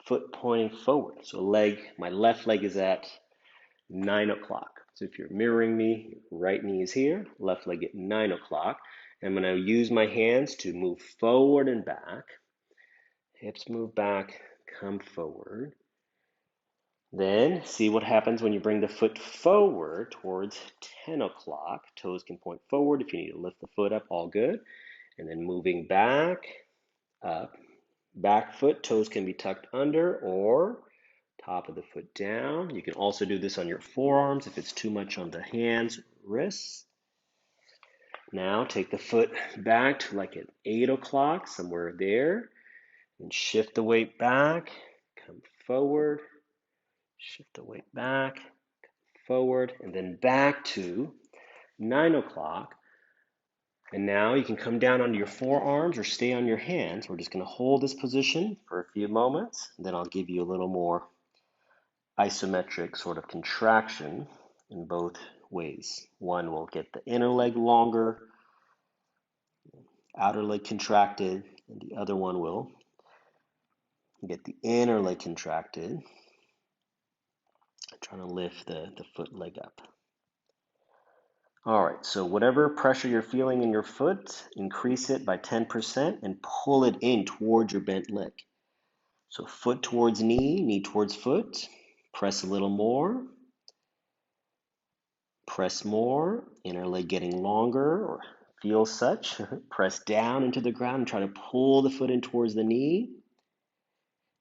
foot pointing forward. So my left leg is at 9 o'clock. So if you're mirroring me, right knee is here, left leg at 9 o'clock. I'm going to use my hands to move forward and back. Hips move back, come forward. Then see what happens when you bring the foot forward towards 10 o'clock. Toes can point forward. If you need to lift the foot up, all good. And then moving back, up. Back foot, toes can be tucked under or top of the foot down. You can also do this on your forearms if it's too much on the hands, wrists. Now take the foot back to like at 8 o'clock, somewhere there, and shift the weight back, come forward, shift the weight back, forward, and then back to 9 o'clock. And now you can come down onto your forearms or stay on your hands. We're just going to hold this position for a few moments, and then I'll give you a little more isometric sort of contraction in both ways. One will get the inner leg longer, outer leg contracted, and the other one will get the inner leg contracted, trying to lift the foot leg up. All right, so whatever pressure you're feeling in your foot, increase it by 10% and pull it in towards your bent leg. So foot towards knee, knee towards foot. Press a little more. Press more. Inner leg getting longer or feel such. Press down into the ground and try to pull the foot in towards the knee.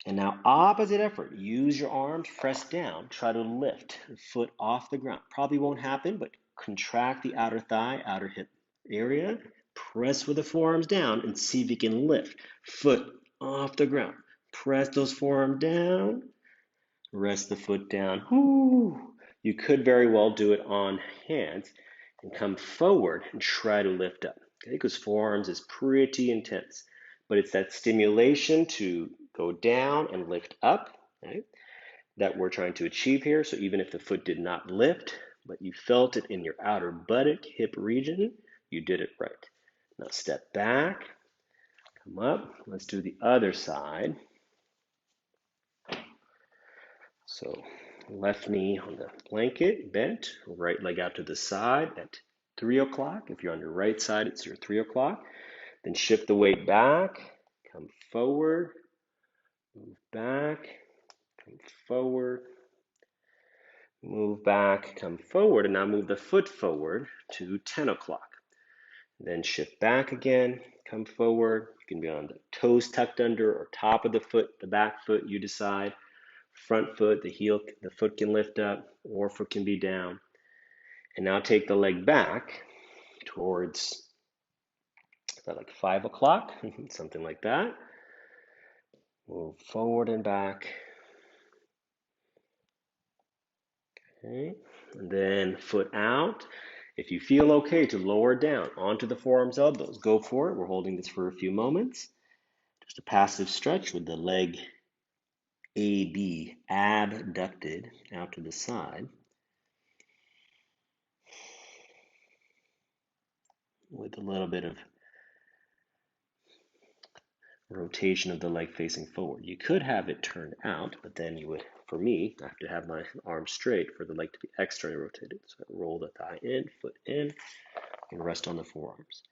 And now opposite effort. Use your arms, press down. Try to lift the foot off the ground. Probably won't happen, but contract the outer thigh, outer hip area. Press with the forearms down and see if you can lift. Foot off the ground. Press those forearms down. Rest the foot down. Woo. You could very well do it on hands and come forward and try to lift up. Okay, because forearms is pretty intense. But it's that stimulation to go down and lift up, right, that we're trying to achieve here. So even if the foot did not lift, but you felt it in your outer buttock, hip region, you did it right. Now step back, come up. Let's do the other side. So left knee on the blanket, bent, right leg out to the side at 3 o'clock. If you're on your right side, it's your 3 o'clock. Then shift the weight back, come forward, move back, come forward, move back, come forward, and now move the foot forward to 10 o'clock. Then shift back again, come forward. You can be on the toes tucked under or top of the foot, the back foot, you decide. Front foot, the foot can lift up or foot can be down. And now take the leg back towards So like 5 o'clock, something like that. Move forward and back. Okay, and then foot out. If you feel okay to lower down onto the forearms, elbows, go for it. We're holding this for a few moments. Just a passive stretch with the leg AB abducted out to the side with a little bit of rotation of the leg facing forward. You could have it turned out, but then you would, for me, I have to have my arm straight for the leg to be externally rotated. So I roll the thigh in, foot in, and rest on the forearms.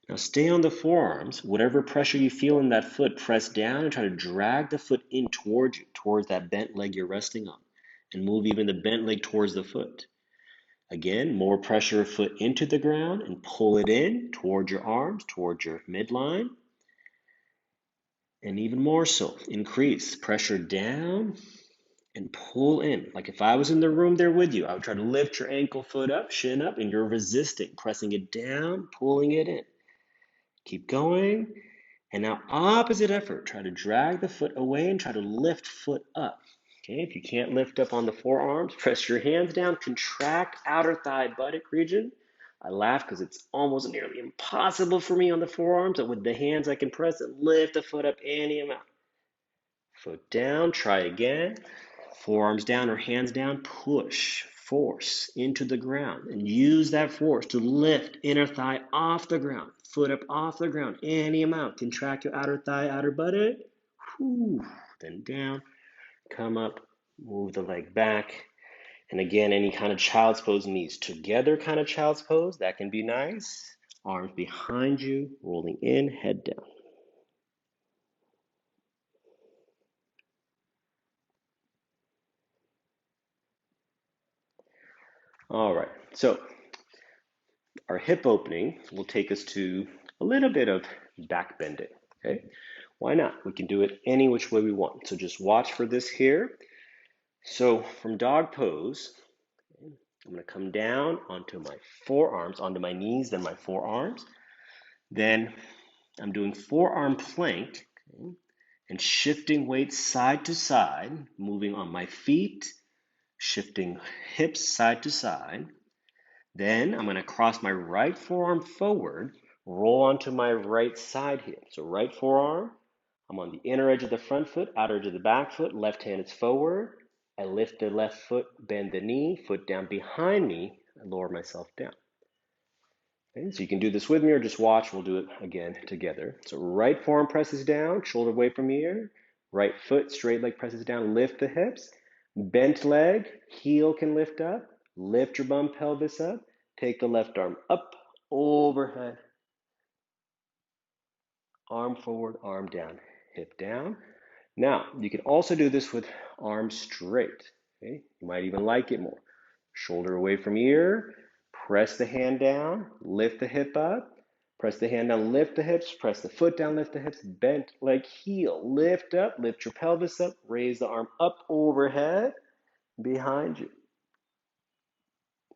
Now stay on the forearms. Whatever pressure you feel in that foot, press down and try to drag the foot in towards you, towards that bent leg you're resting on, and move even the bent leg towards the foot. Again, more pressure of foot into the ground and pull it in towards your arms, towards your midline. And even more so, increase pressure down and pull in. Like if I was in the room there with you, I would try to lift your ankle foot up, shin up, and you're resisting, pressing it down, pulling it in. Keep going. And now opposite effort, try to drag the foot away and try to lift foot up. Okay, if you can't lift up on the forearms, press your hands down, contract outer thigh buttock region. I laugh because it's almost nearly impossible for me on the forearms, but with the hands I can press and lift the foot up any amount. Foot down, try again. Forearms down or hands down, push, force into the ground and use that force to lift inner thigh off the ground, foot up off the ground, any amount. Contract your outer thigh, outer buttock, whew, then down, come up, move the leg back. And again, any kind of child's pose, knees together kind of child's pose, that can be nice. Arms behind you, rolling in, head down. All right, so our hip opening will take us to a little bit of back bending, okay? Why not? We can do it any which way we want. So just watch for this here. So from dog pose, I'm gonna come down onto my forearms, onto my knees, then my forearms. Then I'm doing forearm plank, okay? And shifting weight side to side, moving on my feet, shifting hips side to side. Then I'm going to cross my right forearm forward, roll onto my right side here. So right forearm, I'm on the inner edge of the front foot, outer edge of the back foot, left hand is forward. I lift the left foot, bend the knee, foot down behind me, I lower myself down. Okay, so you can do this with me or just watch, we'll do it again together. So right forearm presses down, shoulder away from ear, right foot, straight leg presses down, lift the hips, bent leg, heel can lift up, lift your bum pelvis up, take the left arm up, overhead, arm forward, arm down, hip down. Now, you can also do this with arms straight. Okay? You might even like it more. Shoulder away from ear, press the hand down, lift the hip up, press the hand down, lift the hips, press the foot down, lift the hips, bent leg, heel, lift up, lift your pelvis up, raise the arm up overhead, behind you.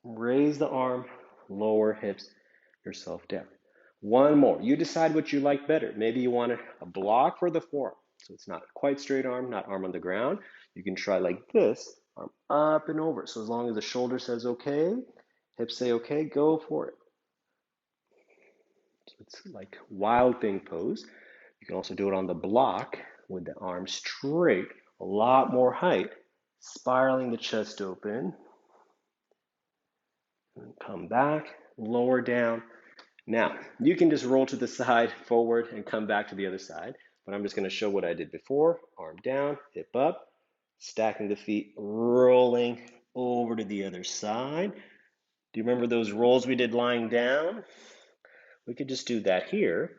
Raise the arm, lower hips, yourself down. One more. You decide what you like better. Maybe you want a block for the forearm. So it's not quite straight arm, not arm on the ground. You can try like this, arm up and over. So as long as the shoulder says okay, hips say okay, go for it. So it's like wild thing pose. You can also do it on the block with the arm straight, a lot more height, spiraling the chest open. And come back, lower down. Now, you can just roll to the side, forward, and come back to the other side. But I'm just going to show what I did before. Arm down, hip up, stacking the feet, rolling over to the other side. Do you remember those rolls we did lying down? We could just do that here.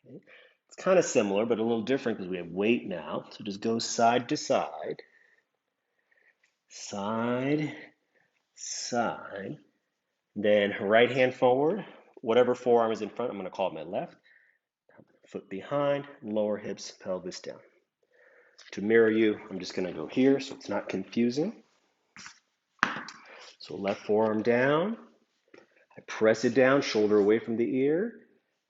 Okay. It's kind of similar, but a little different because we have weight now. So just go side to side, side, side. Then right hand forward. Whatever forearm is in front, I'm going to call it my left. Foot behind, lower hips, pelvis down. To mirror you, I'm just going to go here so it's not confusing. So left forearm down. I press it down, shoulder away from the ear.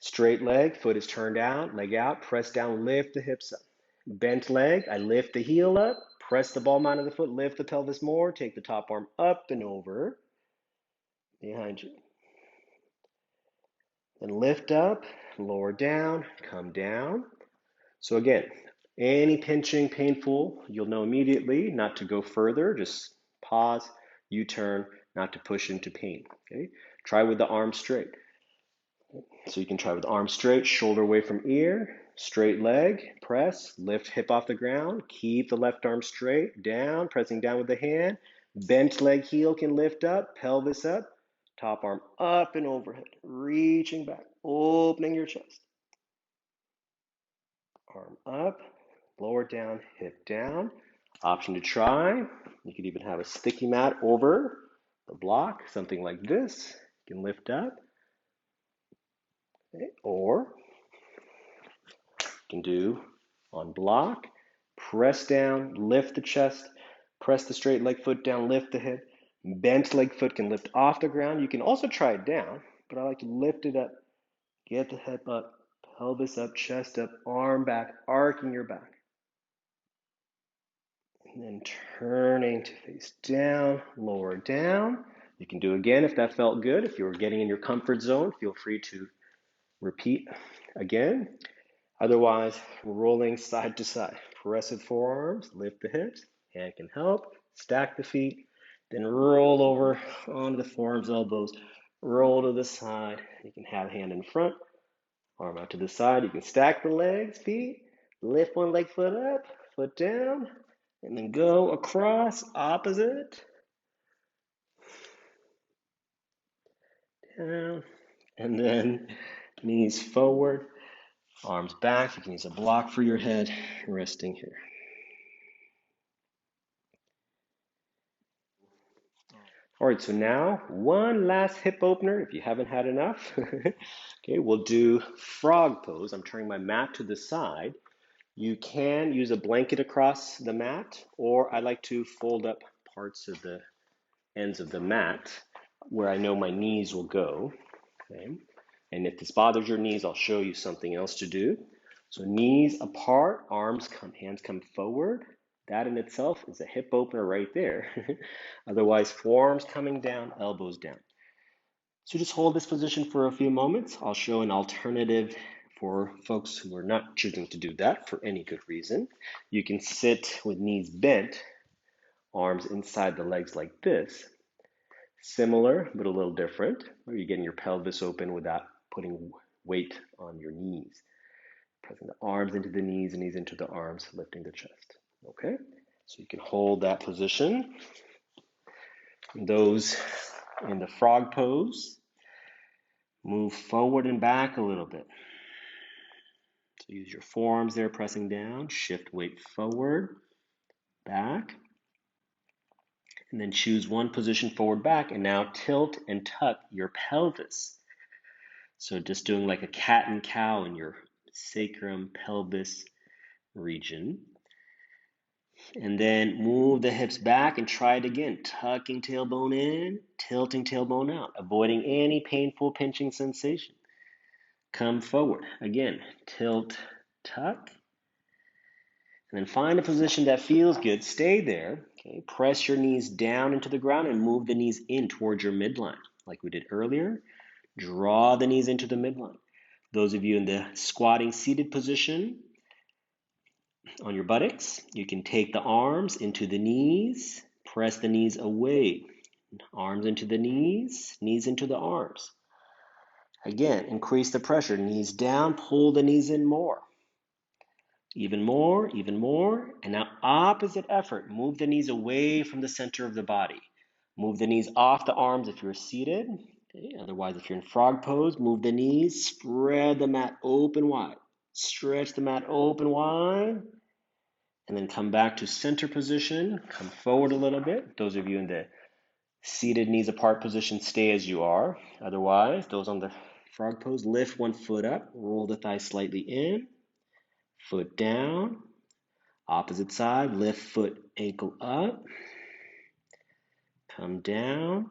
Straight leg, foot is turned out, leg out, press down, lift the hips up. Bent leg, I lift the heel up, press the ball mound of the foot, lift the pelvis more, take the top arm up and over behind you. Then lift up, lower down, come down. So again, any pinching painful, you'll know immediately not to go further, just pause, U-turn, not to push into pain. Okay? Try with the arm straight. So you can try with arm straight, shoulder away from ear, straight leg, press, lift hip off the ground, keep the left arm straight, down, pressing down with the hand, bent leg heel can lift up, pelvis up, top arm up and overhead, reaching back, opening your chest. Arm up, lower down, hip down. Option to try. You could even have a sticky mat over the block, something like this. You can lift up. Okay. Or you can do on block, press down, lift the chest, press the straight leg foot down, lift the hip. Bent leg foot can lift off the ground. You can also try it down, but I like to lift it up, get the hip up, pelvis up, chest up, arm back, arcing your back. And then turning to face down, lower down. You can do again if that felt good. If you were getting in your comfort zone, feel free to repeat again. Otherwise, rolling side to side. Press with forearms, lift the hips, hand can help, stack the feet, then roll over onto the forearms, elbows, roll to the side. You can have hand in front, arm out to the side. You can stack the legs, feet, lift one leg foot up, foot down, and then go across, opposite, down, and then knees forward, arms back. You can use a block for your head, resting here. All right, so now one last hip opener if you haven't had enough. Okay, we'll do frog pose. I'm turning my mat to the side. You can use a blanket across the mat, or I like to fold up parts of the ends of the mat where I know my knees will go. Okay. And if this bothers your knees, I'll show you something else to do. So knees apart, hands come forward. That in itself is a hip opener right there. Otherwise, forearms coming down, elbows down. So just hold this position for a few moments. I'll show an alternative for folks who are not choosing to do that for any good reason. You can sit with knees bent, arms inside the legs like this. Similar, but a little different, where you're getting your pelvis open without putting weight on your knees. Pressing the arms into the knees, knees into the arms, lifting the chest. Okay, so you can hold that position. Those in the frog pose, move forward and back a little bit. So use your forearms there, pressing down, shift weight forward, back, and then choose one position forward, back, and now tilt and tuck your pelvis. So just doing like a cat and cow in your sacrum pelvis region. And then move the hips back and try it again. Tucking tailbone in, tilting tailbone out, avoiding any painful pinching sensation. Come forward. Again, tilt, tuck. And then find a position that feels good. Stay there. Okay. Press your knees down into the ground and move the knees in towards your midline, like we did earlier. Draw the knees into the midline. Those of you in the squatting seated position on your buttocks, you can take the arms into the knees, press the knees away. Arms into the knees into the arms. Again, increase the pressure. Knees down, pull the knees in more. Even more, even more. And now opposite effort. Move the knees away from the center of the body. Move the knees off the arms if you're seated. Okay. Otherwise, if you're in frog pose, move the knees, spread the mat open wide. Stretch the mat open wide. And then come back to center position. Come forward a little bit. Those of you in the seated knees apart position, stay as you are. Otherwise, those on the frog pose, lift one foot up, roll the thigh slightly in, foot down. Opposite side, lift foot, ankle up, come down.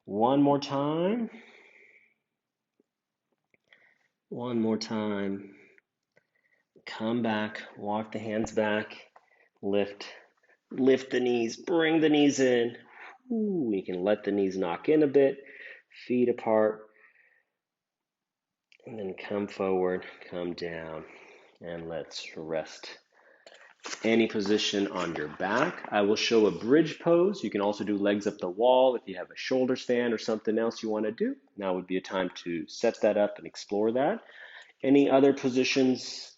One more time. One more time. Come back, walk the hands back, lift, lift the knees, bring the knees in. Ooh, you can let the knees knock in a bit, feet apart, and then come forward, come down, and let's rest. Any position on your back. I will show a bridge pose. You can also do legs up the wall if you have a shoulder stand or something else you want to do. Now would be a time to set that up and explore that. Any other positions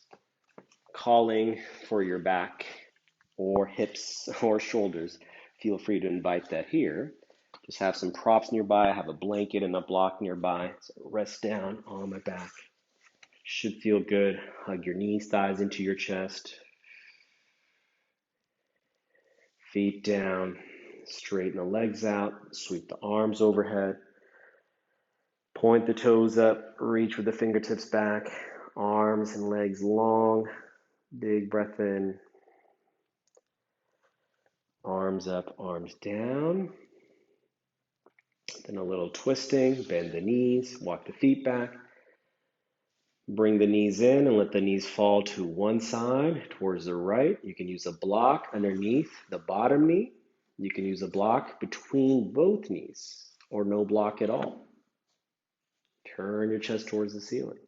calling for your back or hips or shoulders, feel free to invite that here. Just have some props nearby. I have a blanket and a block nearby. So rest down on my back. Should feel good. Hug your knees, thighs into your chest. Feet down. Straighten the legs out. Sweep the arms overhead. Point the toes up. Reach with the fingertips back. Arms and legs long. Big breath in. Arms up, arms down. Then a little twisting, bend the knees, walk the feet back. Bring the knees in and let the knees fall to one side towards the right. You can use a block underneath the bottom knee. You can use a block between both knees or no block at all. Turn your chest towards the ceiling.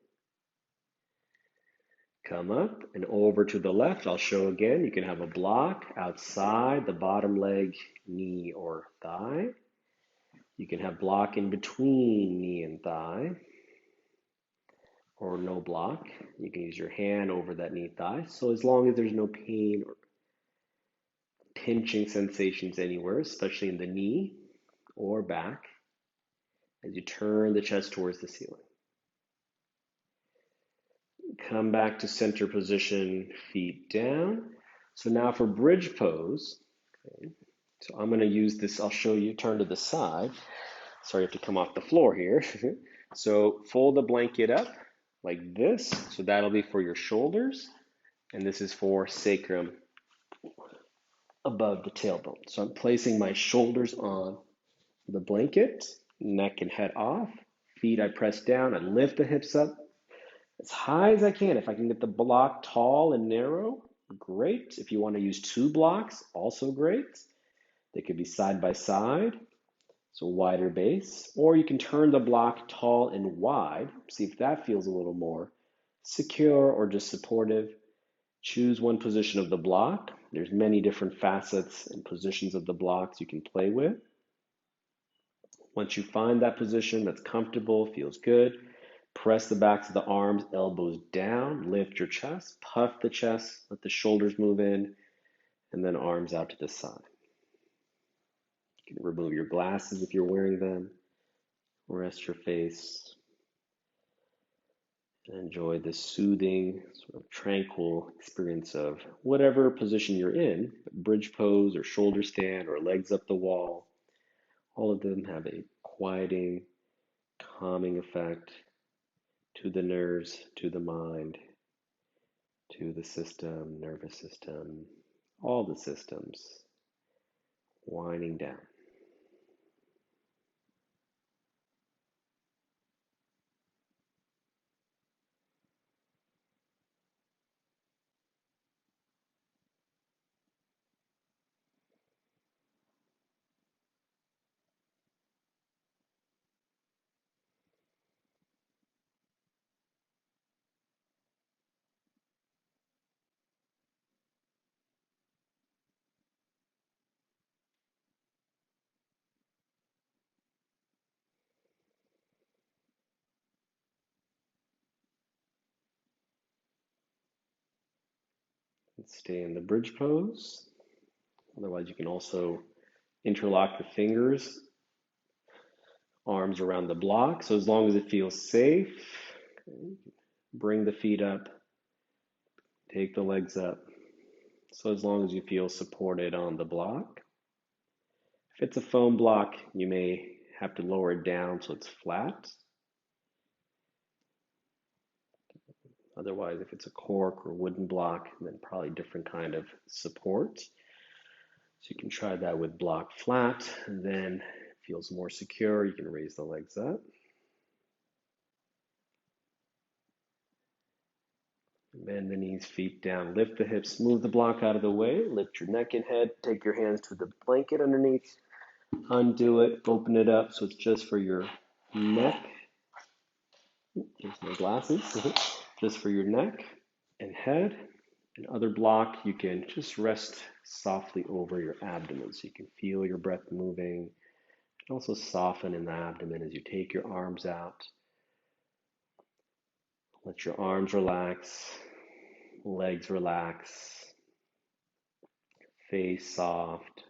Come up and over to the left. I'll show again. You can have a block outside the bottom leg, knee, or thigh. You can have block in between knee and thigh, or no block. You can use your hand over that knee thigh. So as long as there's no pain or pinching sensations anywhere, especially in the knee or back, as you turn the chest towards the ceiling. Come back to center position, feet down. So now for bridge pose, okay, so I'm going to use this, I'll show you, turn to the side. Sorry, I have to come off the floor here. So fold the blanket up like this. So that'll be for your shoulders. And this is for sacrum above the tailbone. So I'm placing my shoulders on the blanket, neck and head off. Feet I press down and lift the hips up as high as I can. If I can get the block tall and narrow, great. If you want to use two blocks, also great. They could be side by side, so wider base. Or you can turn the block tall and wide. See if that feels a little more secure or just supportive. Choose one position of the block. There's many different facets and positions of the blocks you can play with. Once you find that position that's comfortable, feels good, press the backs of the arms, elbows down, lift your chest, puff the chest, let the shoulders move in, and then arms out to the side. You can remove your glasses if you're wearing them, rest your face, and enjoy this soothing, sort of tranquil experience of whatever position you're in, bridge pose or shoulder stand or legs up the wall. All of them have a quieting, calming effect to the nerves, to the mind, to the system, nervous system, all the systems, winding down. And stay in the bridge pose. Otherwise, you can also interlock the fingers, arms around the block. So as long as it feels safe, okay, bring the feet up, take the legs up. So as long as you feel supported on the block. If it's a foam block, you may have to lower it down so it's flat. Otherwise, if it's a cork or wooden block, then probably different kind of support. So you can try that with block flat, and then it feels more secure. You can raise the legs up. Bend the knees, feet down, lift the hips, move the block out of the way, lift your neck and head, take your hands to the blanket underneath, undo it, open it up so it's just for your neck. Here's my glasses. Just for your neck and head. And other block, you can just rest softly over your abdomen so you can feel your breath moving. And also soften in the abdomen as you take your arms out. Let your arms relax, legs relax, face soft,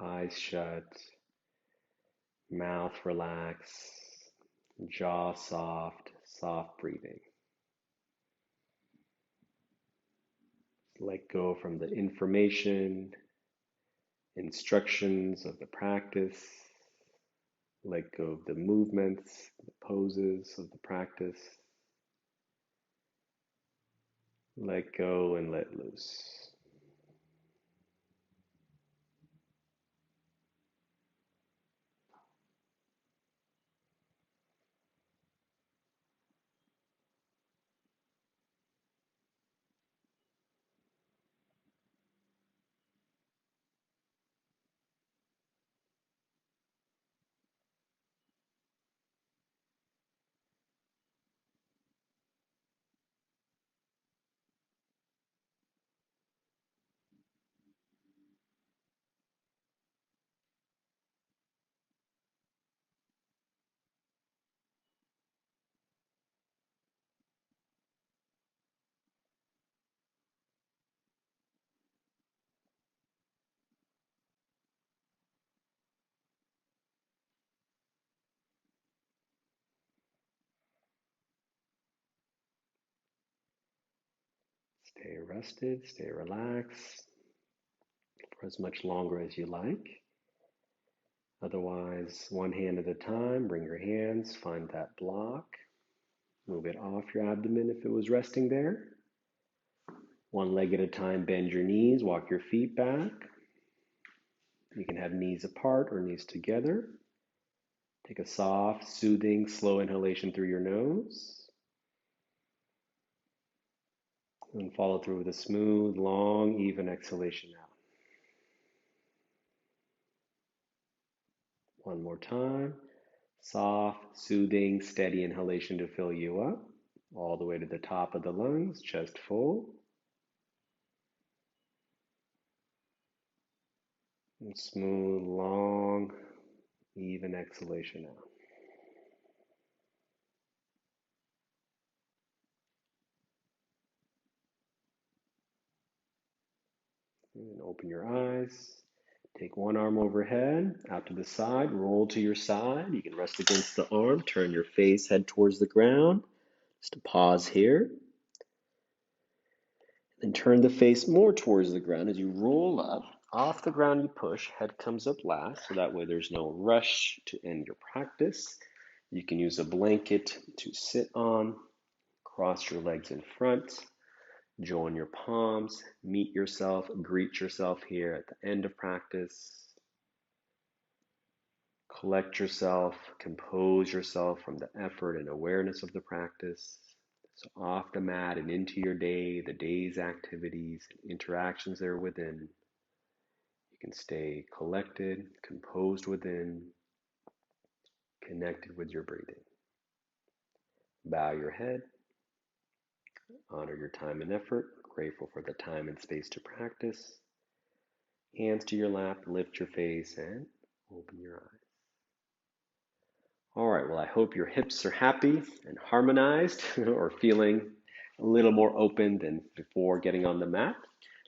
eyes shut, mouth relax, jaw soft, soft breathing. Let go from the information, instructions of the practice. Let go of the movements, the poses of the practice. Let go and let loose. Stay rested, stay relaxed for as much longer as you like. Otherwise, one hand at a time, bring your hands, find that block, move it off your abdomen if it was resting there. One leg at a time, bend your knees, walk your feet back. You can have knees apart or knees together. Take a soft, soothing, slow inhalation through your nose. And follow through with a smooth, long, even exhalation out. One more time. Soft, soothing, steady inhalation to fill you up. All the way to the top of the lungs, chest full. And smooth, long, even exhalation out. And open your eyes. Take one arm overhead, out to the side, roll to your side. You can rest against the arm, turn your face, head towards the ground. Just a pause here. Then turn the face more towards the ground as you roll up. Off the ground you push, head comes up last, so that way there's no rush to end your practice. You can use a blanket to sit on, cross your legs in front, join your palms, meet yourself, greet yourself here at the end of practice. Collect yourself, compose yourself from the effort and awareness of the practice. So off the mat and into your day, the day's activities and interactions there within. You can stay collected, composed within, connected with your breathing. Bow your head, honor your time and effort, grateful for the time and space to practice. Hands to your lap, lift your face and open your eyes. All right, well, I hope your hips are happy and harmonized or feeling a little more open than before getting on the mat.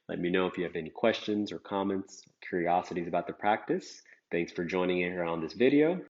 Let me know if you have any questions or comments, curiosities about the practice. Thanks for joining in here on this video.